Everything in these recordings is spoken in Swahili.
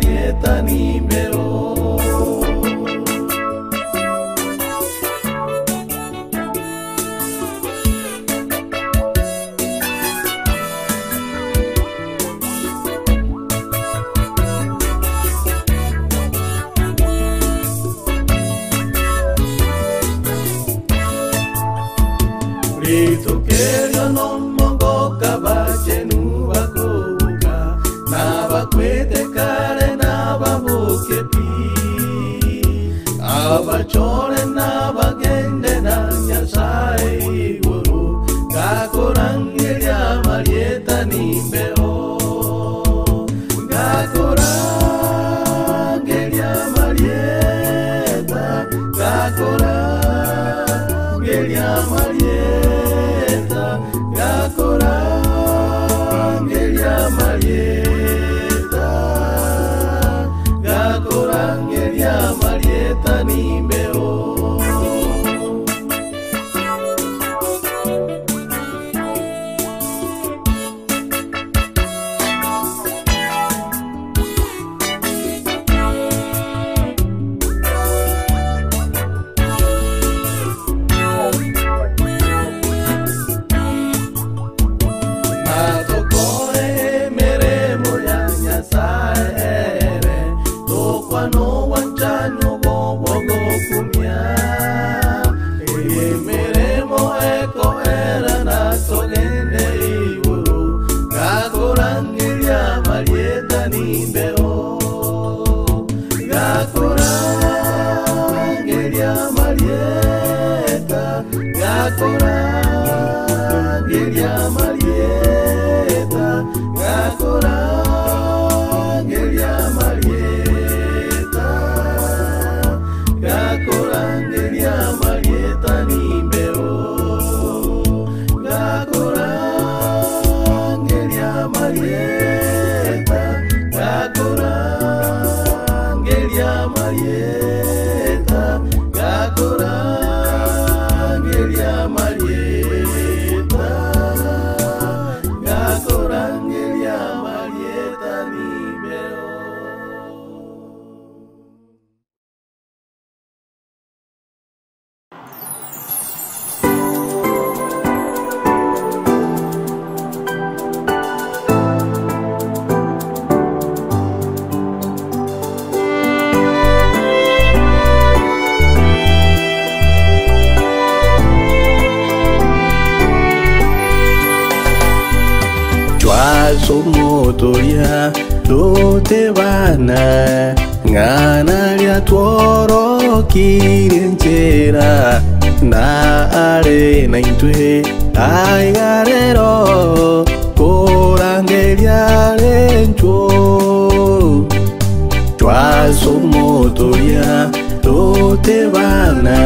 marieta ni meo. Rito kerio no mongo kabache nuba kuka naba kwete kare naba buke pi aba chore naba gende na nyasai guru kakorangeria marieta nimbeo kakorangeria marieta kakorangeria marieta gakorangeria marieta gakorangeria marieta nimbeo. Gakorangeria marieta, gakorangeria marieta, gakorangeria marieta nimbeo, gakorangeria marieta, gakorangeria marieta, gakorangeria marieta, gakorangeria marieta nimbeo. Somotoria dote bana ngana lia tuoro kirenchera na are na intue ai garero korangeria lencho chwa somotoria dote bana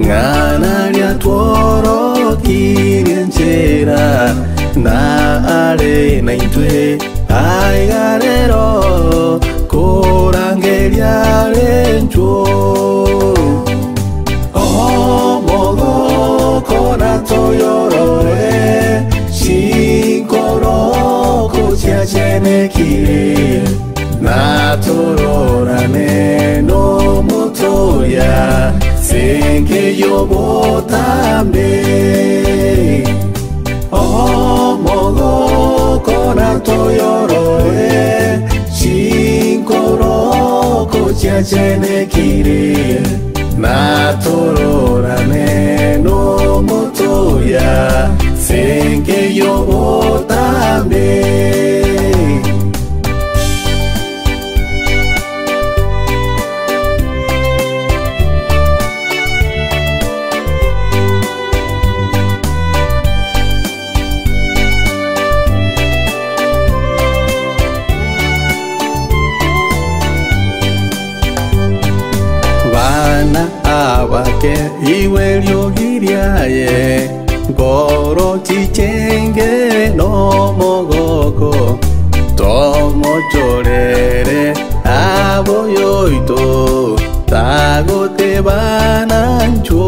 ngana lia tuoro kirenchera na are na intue ai garero korangeria lencho oh mogo korato yoroe shinkoro kochia chene kire na tororane no motoya senke yobotambe oh mogo korato yoroe shinkoro kochia chene kire na tororane no motoya senke yobotambe. Abake iwe lyogiriaye goro chichenge no mogoko tomo chorere aboyoito tagote banancho